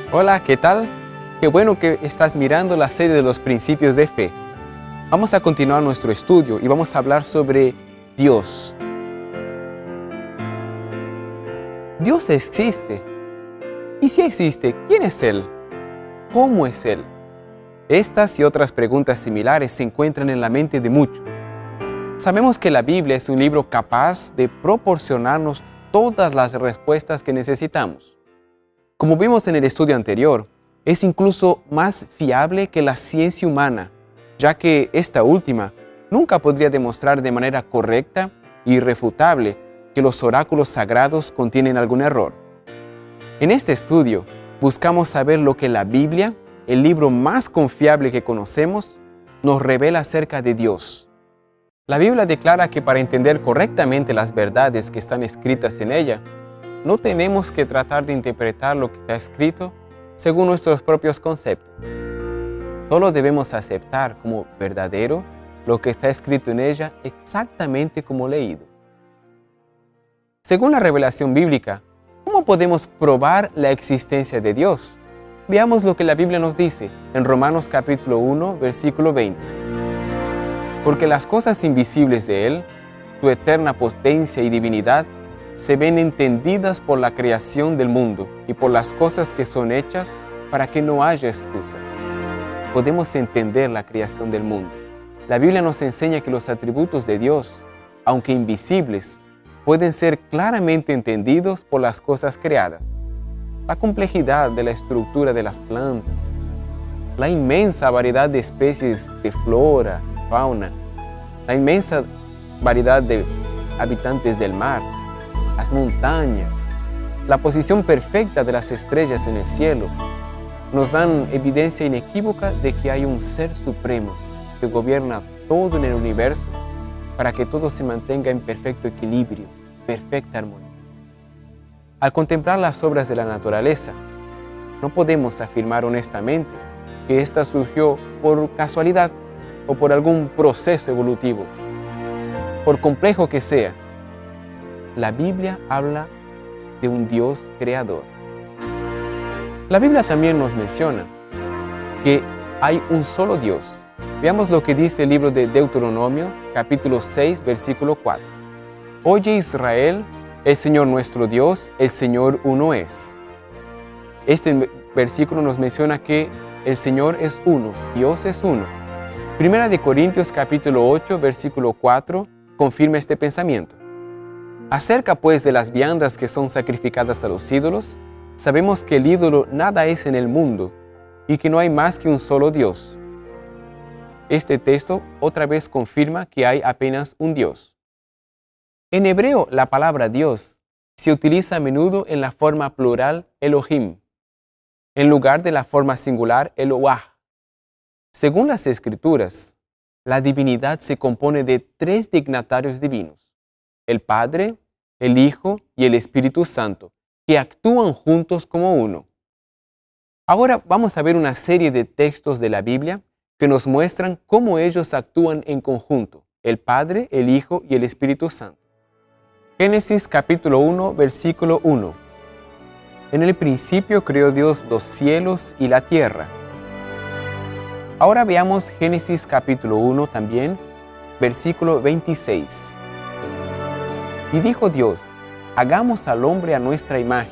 Hola, ¿qué tal? Qué bueno que estás mirando la serie de los principios de fe. Vamos a continuar nuestro estudio y vamos a hablar sobre Dios. Dios existe. Y si existe, ¿quién es Él? ¿Cómo es Él? Estas y otras preguntas similares se encuentran en la mente de muchos. Sabemos que la Biblia es un libro capaz de proporcionarnos todas las respuestas que necesitamos. Como vimos en el estudio anterior, es incluso más fiable que la ciencia humana, ya que esta última nunca podría demostrar de manera correcta e irrefutable que los oráculos sagrados contienen algún error. En este estudio, buscamos saber lo que la Biblia, el libro más confiable que conocemos, nos revela acerca de Dios. La Biblia declara que para entender correctamente las verdades que están escritas en ella, no tenemos que tratar de interpretar lo que está escrito según nuestros propios conceptos. Solo debemos aceptar como verdadero lo que está escrito en ella exactamente como leído. Según la revelación bíblica, ¿cómo podemos probar la existencia de Dios? Veamos lo que la Biblia nos dice en Romanos capítulo 1, versículo 20. Porque las cosas invisibles de Él, su eterna potencia y divinidad, se ven entendidas por la creación del mundo y por las cosas que son hechas para que no haya excusa. Podemos entender la creación del mundo. La Biblia nos enseña que los atributos de Dios, aunque invisibles, pueden ser claramente entendidos por las cosas creadas. La complejidad de la estructura de las plantas, la inmensa variedad de especies de flora, fauna, la inmensa variedad de habitantes del mar, las montañas, la posición perfecta de las estrellas en el cielo, nos dan evidencia inequívoca de que hay un ser supremo que gobierna todo en el universo para que todo se mantenga en perfecto equilibrio, perfecta armonía. Al contemplar las obras de la naturaleza, no podemos afirmar honestamente que ésta surgió por casualidad o por algún proceso evolutivo. Por complejo que sea, la Biblia habla de un Dios creador. La Biblia también nos menciona que hay un solo Dios. Veamos lo que dice el libro de Deuteronomio, capítulo 6, versículo 4. Oye Israel, el Señor nuestro Dios, el Señor uno es. Este versículo nos menciona que el Señor es uno, Dios es uno. Primera de Corintios, capítulo 8, versículo 4, confirma este pensamiento. Acerca pues de las viandas que son sacrificadas a los ídolos, sabemos que el ídolo nada es en el mundo y que no hay más que un solo Dios. Este texto otra vez confirma que hay apenas un Dios. En hebreo, la palabra Dios se utiliza a menudo en la forma plural Elohim, en lugar de la forma singular Eloah. Según las Escrituras, la divinidad se compone de tres dignatarios divinos: el Padre, el Hijo y el Espíritu Santo, que actúan juntos como uno. Ahora vamos a ver una serie de textos de la Biblia que nos muestran cómo ellos actúan en conjunto, el Padre, el Hijo y el Espíritu Santo. Génesis capítulo 1, versículo 1. En el principio creó Dios los cielos y la tierra. Ahora veamos Génesis capítulo 1 también, versículo 26. Y dijo Dios, hagamos al hombre a nuestra imagen,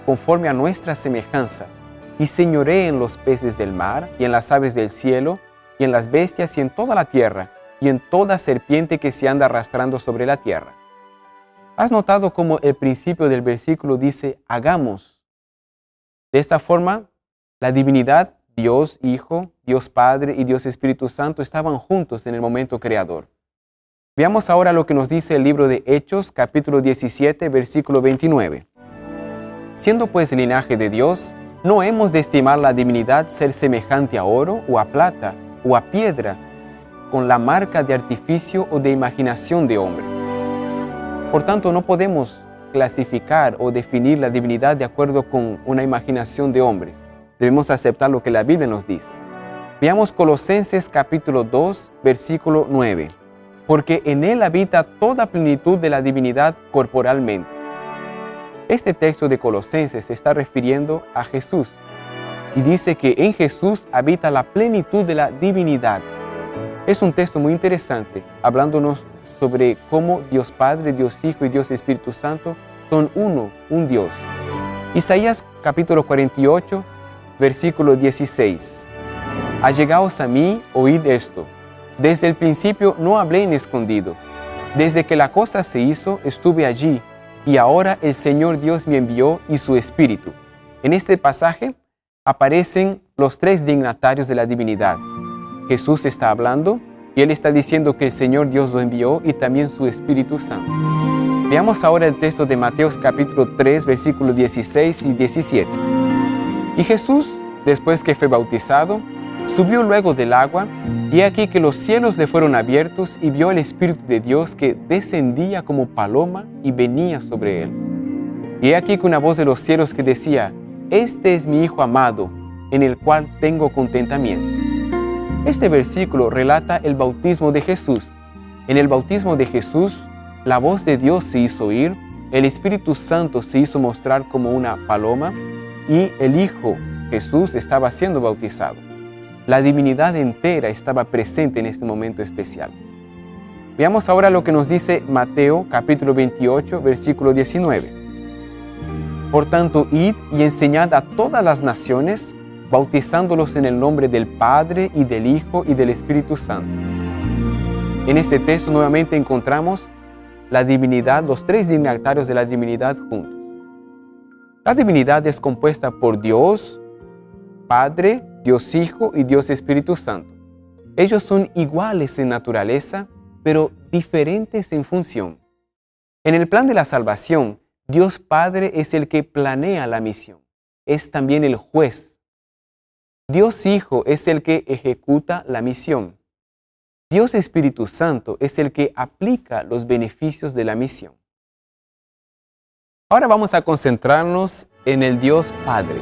conforme a nuestra semejanza, y señoree en los peces del mar, y en las aves del cielo, y en las bestias, y en toda la tierra, y en toda serpiente que se anda arrastrando sobre la tierra. ¿Has notado cómo el principio del versículo dice, hagamos? De esta forma, la divinidad, Dios Hijo, Dios Padre y Dios Espíritu Santo estaban juntos en el momento creador. Veamos ahora lo que nos dice el libro de Hechos, capítulo 17, versículo 29. Siendo pues el linaje de Dios, no hemos de estimar la divinidad ser semejante a oro o a plata o a piedra, con la marca de artificio o de imaginación de hombres. Por tanto, no podemos clasificar o definir la divinidad de acuerdo con una imaginación de hombres. Debemos aceptar lo que la Biblia nos dice. Veamos Colosenses capítulo 2, versículo 9. Porque en Él habita toda plenitud de la divinidad corporalmente. Este texto de Colosenses se está refiriendo a Jesús, y dice que en Jesús habita la plenitud de la divinidad. Es un texto muy interesante, hablándonos sobre cómo Dios Padre, Dios Hijo y Dios Espíritu Santo son uno, un Dios. Isaías capítulo 48, versículo 16. Allegaos a mí, oíd esto. Desde el principio no hablé en escondido. Desde que la cosa se hizo, estuve allí, y ahora el Señor Dios me envió y su Espíritu. En este pasaje aparecen los tres dignatarios de la divinidad. Jesús está hablando y Él está diciendo que el Señor Dios lo envió y también su Espíritu Santo. Veamos ahora el texto de Mateo capítulo 3, versículos 16 y 17. Y Jesús, después que fue bautizado, subió luego del agua, y aquí que los cielos le fueron abiertos y vio el Espíritu de Dios que descendía como paloma y venía sobre él. Y aquí que una voz de los cielos que decía: Este es mi Hijo amado, en el cual tengo contentamiento. Este versículo relata el bautismo de Jesús. En el bautismo de Jesús, la voz de Dios se hizo oír, el Espíritu Santo se hizo mostrar como una paloma y el Hijo Jesús estaba siendo bautizado. La divinidad entera estaba presente en este momento especial. Veamos ahora lo que nos dice Mateo capítulo 28, versículo 19. Por tanto, id y enseñad a todas las naciones, bautizándolos en el nombre del Padre y del Hijo y del Espíritu Santo. En este texto nuevamente encontramos la divinidad, los tres dignatarios de la divinidad juntos. La divinidad es compuesta por Dios Padre, Dios Hijo y Dios Espíritu Santo. Ellos son iguales en naturaleza, pero diferentes en función. En el plan de la salvación, Dios Padre es el que planea la misión. Es también el juez. Dios Hijo es el que ejecuta la misión. Dios Espíritu Santo es el que aplica los beneficios de la misión. Ahora vamos a concentrarnos en el Dios Padre.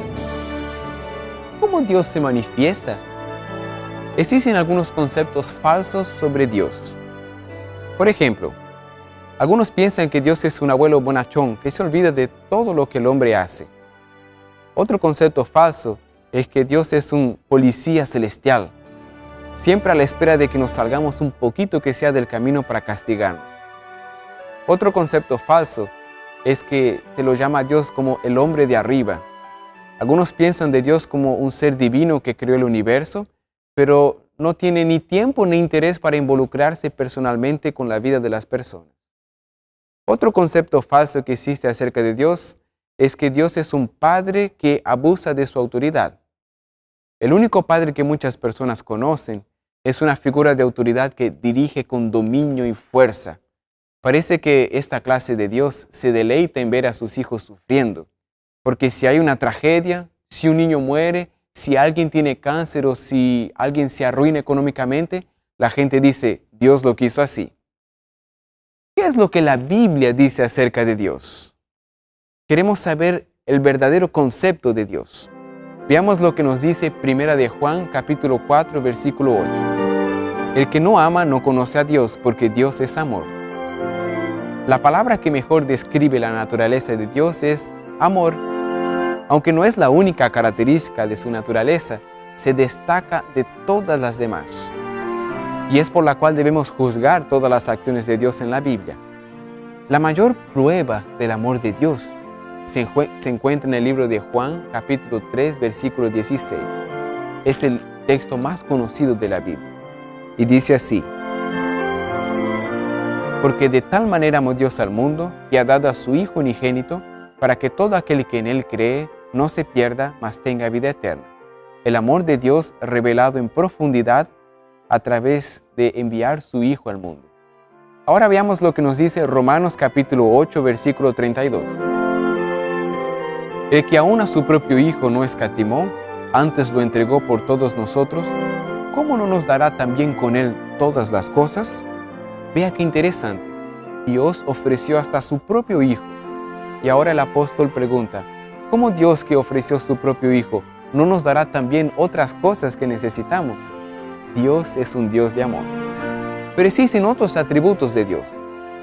¿Cómo Dios se manifiesta? Existen algunos conceptos falsos sobre Dios. Por ejemplo, algunos piensan que Dios es un abuelo bonachón que se olvida de todo lo que el hombre hace. Otro concepto falso es que Dios es un policía celestial, siempre a la espera de que nos salgamos un poquito que sea del camino para castigarnos. Otro concepto falso es que se lo llama a Dios como el hombre de arriba. Algunos piensan de Dios como un ser divino que creó el universo, pero no tiene ni tiempo ni interés para involucrarse personalmente con la vida de las personas. Otro concepto falso que existe acerca de Dios es que Dios es un padre que abusa de su autoridad. El único padre que muchas personas conocen es una figura de autoridad que dirige con dominio y fuerza. Parece que esta clase de Dios se deleita en ver a sus hijos sufriendo. Porque si hay una tragedia, si un niño muere, si alguien tiene cáncer o si alguien se arruina económicamente, la gente dice, Dios lo quiso así. ¿Qué es lo que la Biblia dice acerca de Dios? Queremos saber el verdadero concepto de Dios. Veamos lo que nos dice 1 de Juan capítulo 4, versículo 8. El que no ama no conoce a Dios, porque Dios es amor. La palabra que mejor describe la naturaleza de Dios es amor. Aunque no es la única característica de su naturaleza, se destaca de todas las demás. Y es por la cual debemos juzgar todas las acciones de Dios en la Biblia. La mayor prueba del amor de Dios se encuentra en el libro de Juan, capítulo 3, versículo 16. Es el texto más conocido de la Biblia. Y dice así: Porque de tal manera amó Dios al mundo, que ha dado a su Hijo unigénito, para que todo aquel que en Él cree no se pierda, mas tenga vida eterna. El amor de Dios revelado en profundidad a través de enviar su Hijo al mundo. Ahora veamos lo que nos dice Romanos capítulo 8, versículo 32. El que aún a su propio Hijo no escatimó, antes lo entregó por todos nosotros, ¿cómo no nos dará también con Él todas las cosas? Vea qué interesante. Dios ofreció hasta su propio Hijo. Y ahora el apóstol pregunta, ¿cómo Dios que ofreció su propio Hijo no nos dará también otras cosas que necesitamos? Dios es un Dios de amor. Pero existen otros atributos de Dios.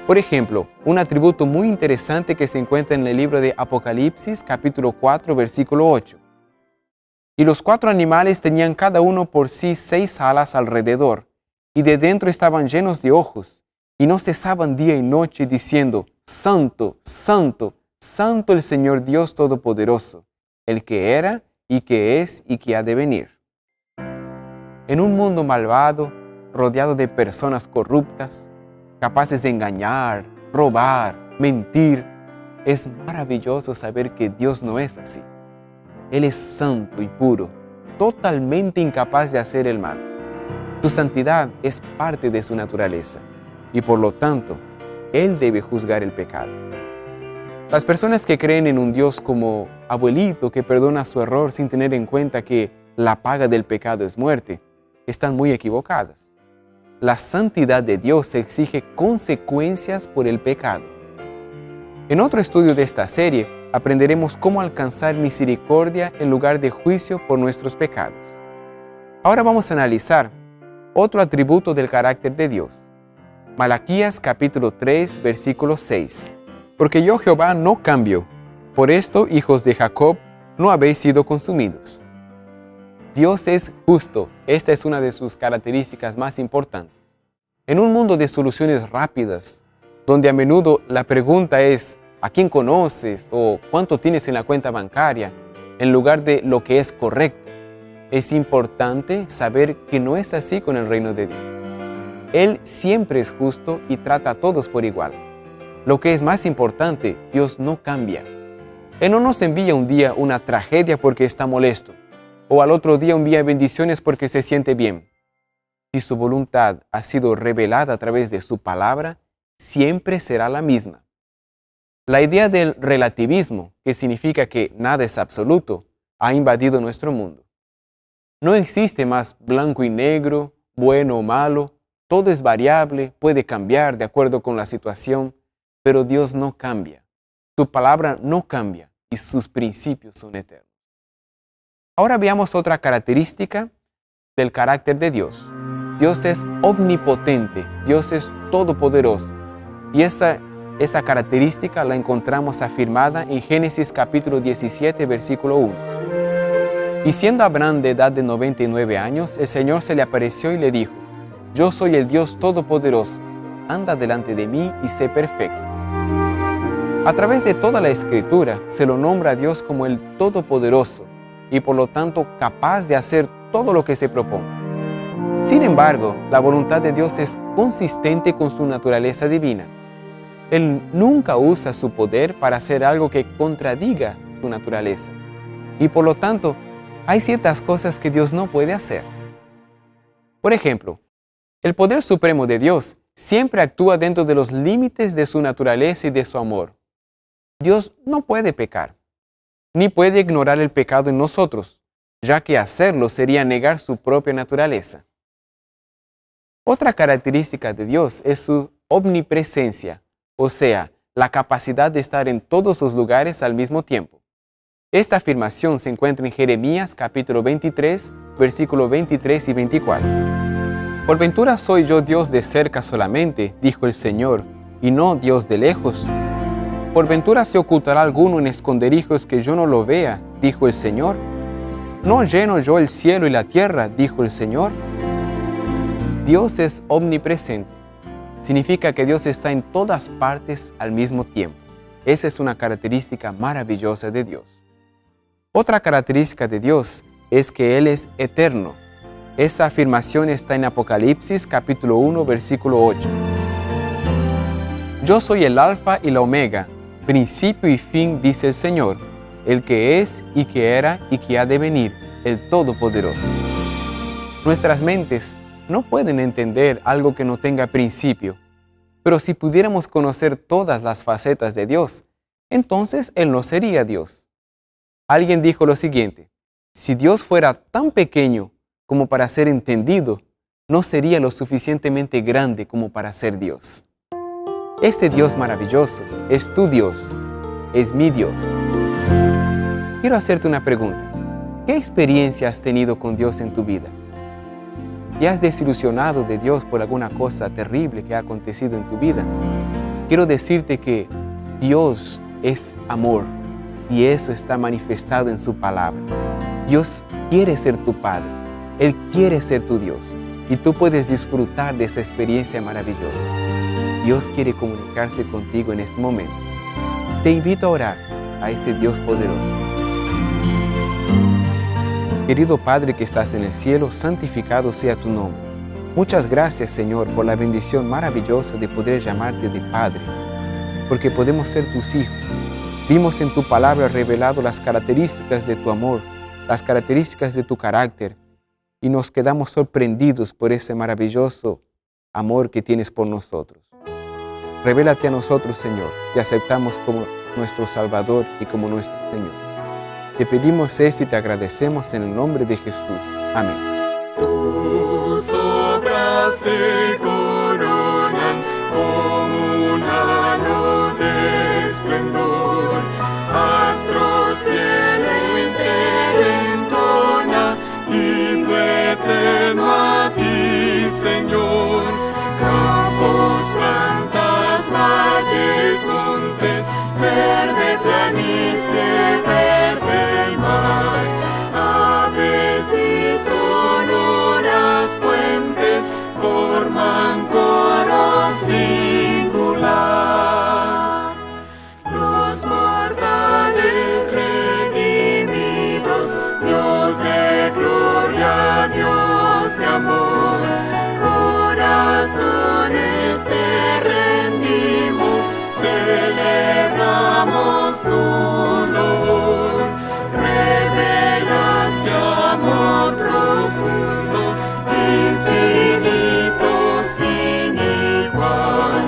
Por ejemplo, un atributo muy interesante que se encuentra en el libro de Apocalipsis, capítulo 4, versículo 8. Y los 4 animales tenían cada uno por sí 6 alas alrededor, y de dentro estaban llenos de ojos, y no cesaban día y noche diciendo, Santo, Santo, Santo el Señor Dios Todopoderoso, el que era, y que es, y que ha de venir. En un mundo malvado, rodeado de personas corruptas, capaces de engañar, robar, mentir, es maravilloso saber que Dios no es así. Él es santo y puro, totalmente incapaz de hacer el mal. Su santidad es parte de su naturaleza y por lo tanto, Él debe juzgar el pecado. Las personas que creen en un Dios como abuelito que perdona su error sin tener en cuenta que la paga del pecado es muerte, están muy equivocadas. La santidad de Dios exige consecuencias por el pecado. En otro estudio de esta serie, aprenderemos cómo alcanzar misericordia en lugar de juicio por nuestros pecados. Ahora vamos a analizar otro atributo del carácter de Dios. Malaquías capítulo 3, versículo 6. Porque yo Jehová no cambio, por esto, hijos de Jacob, no habéis sido consumidos. Dios es justo, esta es una de sus características más importantes. En un mundo de soluciones rápidas, donde a menudo la pregunta es ¿a quién conoces? O ¿cuánto tienes en la cuenta bancaria? En lugar de lo que es correcto. Es importante saber que no es así con el reino de Dios. Él siempre es justo y trata a todos por igual. Lo que es más importante, Dios no cambia. Él no nos envía un día una tragedia porque está molesto, o al otro día envía bendiciones porque se siente bien. Si su voluntad ha sido revelada a través de su palabra, siempre será la misma. La idea del relativismo, que significa que nada es absoluto, ha invadido nuestro mundo. No existe más blanco y negro, bueno o malo, todo es variable, puede cambiar de acuerdo con la situación, pero Dios no cambia. Su palabra no cambia y sus principios son eternos. Ahora veamos otra característica del carácter de Dios. Dios es omnipotente, Dios es todopoderoso. Y esa característica la encontramos afirmada en Génesis capítulo 17, versículo 1. Y siendo Abraham de edad de 99 años, el Señor se le apareció y le dijo, Yo soy el Dios todopoderoso, anda delante de mí y sé perfecto. A través de toda la Escritura se lo nombra a Dios como el Todopoderoso y por lo tanto capaz de hacer todo lo que se proponga. Sin embargo, la voluntad de Dios es consistente con su naturaleza divina. Él nunca usa su poder para hacer algo que contradiga su naturaleza. Y por lo tanto, hay ciertas cosas que Dios no puede hacer. Por ejemplo, el poder supremo de Dios siempre actúa dentro de los límites de su naturaleza y de su amor. Dios no puede pecar, ni puede ignorar el pecado en nosotros, ya que hacerlo sería negar su propia naturaleza. Otra característica de Dios es su omnipresencia, o sea, la capacidad de estar en todos los lugares al mismo tiempo. Esta afirmación se encuentra en Jeremías capítulo 23, versículos 23 y 24. Por ventura soy yo Dios de cerca solamente, dijo el Señor, y no Dios de lejos. Por ventura se ocultará alguno en esconderijos que yo no lo vea, dijo el Señor. ¿No lleno yo el cielo y la tierra?, dijo el Señor. Dios es omnipresente. Significa que Dios está en todas partes al mismo tiempo. Esa es una característica maravillosa de Dios. Otra característica de Dios es que Él es eterno. Esa afirmación está en Apocalipsis capítulo 1, versículo 8. Yo soy el Alfa y la Omega, principio y fin, dice el Señor, el que es y que era y que ha de venir, el Todopoderoso. Nuestras mentes no pueden entender algo que no tenga principio, pero si pudiéramos conocer todas las facetas de Dios, entonces Él no sería Dios. Alguien dijo lo siguiente, si Dios fuera tan pequeño como para ser entendido, no sería lo suficientemente grande como para ser Dios. Este Dios maravilloso es tu Dios, es mi Dios. Quiero hacerte una pregunta. ¿Qué experiencia has tenido con Dios en tu vida? ¿Te has desilusionado de Dios por alguna cosa terrible que ha acontecido en tu vida? Quiero decirte que Dios es amor y eso está manifestado en su palabra. Dios quiere ser tu Padre, Él quiere ser tu Dios, y tú puedes disfrutar de esa experiencia maravillosa. Dios quiere comunicarse contigo en este momento. Te invito a orar a ese Dios poderoso. Querido Padre que estás en el cielo, santificado sea tu nombre. Muchas gracias, Señor, por la bendición maravillosa de poder llamarte de Padre, porque podemos ser tus hijos. Vimos en tu palabra revelado las características de tu amor, las características de tu carácter, y nos quedamos sorprendidos por ese maravilloso amor que tienes por nosotros. Revélate a nosotros, Señor, y aceptamos como nuestro Salvador y como nuestro Señor. Te pedimos esto y te agradecemos en el nombre de Jesús. Amén. Tus obras te coronan como un halo de esplendor. Astros, cielo entero entona, himno eterno a ti, Señor. Campos, plantas, valles, montes, verde planicie, verde mar, aves y sonoras fuentes forman coro singular. Los mortales redimidos, Dios de gloria, Dios de amor, corazones te rendimos, celebramos tu honor. Revelaste amor profundo, infinito, sin igual,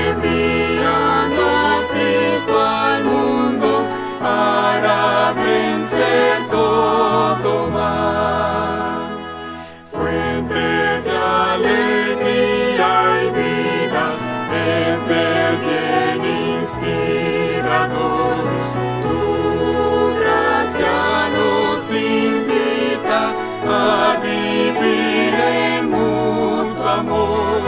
enviando a Cristo al mundo para vencer todo mal. Fuente de alegría y vida, desde el bien inspirador, tu gracia nos invita a vivir en mutuo amor,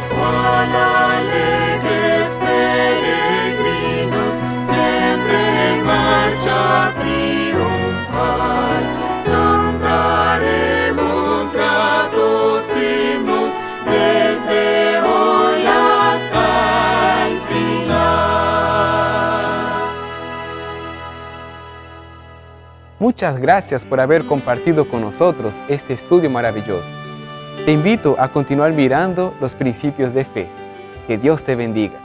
cual alegres peregrinos, siempre en marcha triunfal, cantaremos gratos himnos desde hoy hasta el final. Muchas gracias por haber compartido con nosotros este estudio maravilloso. Te invito a continuar mirando los principios de fe. Que Dios te bendiga.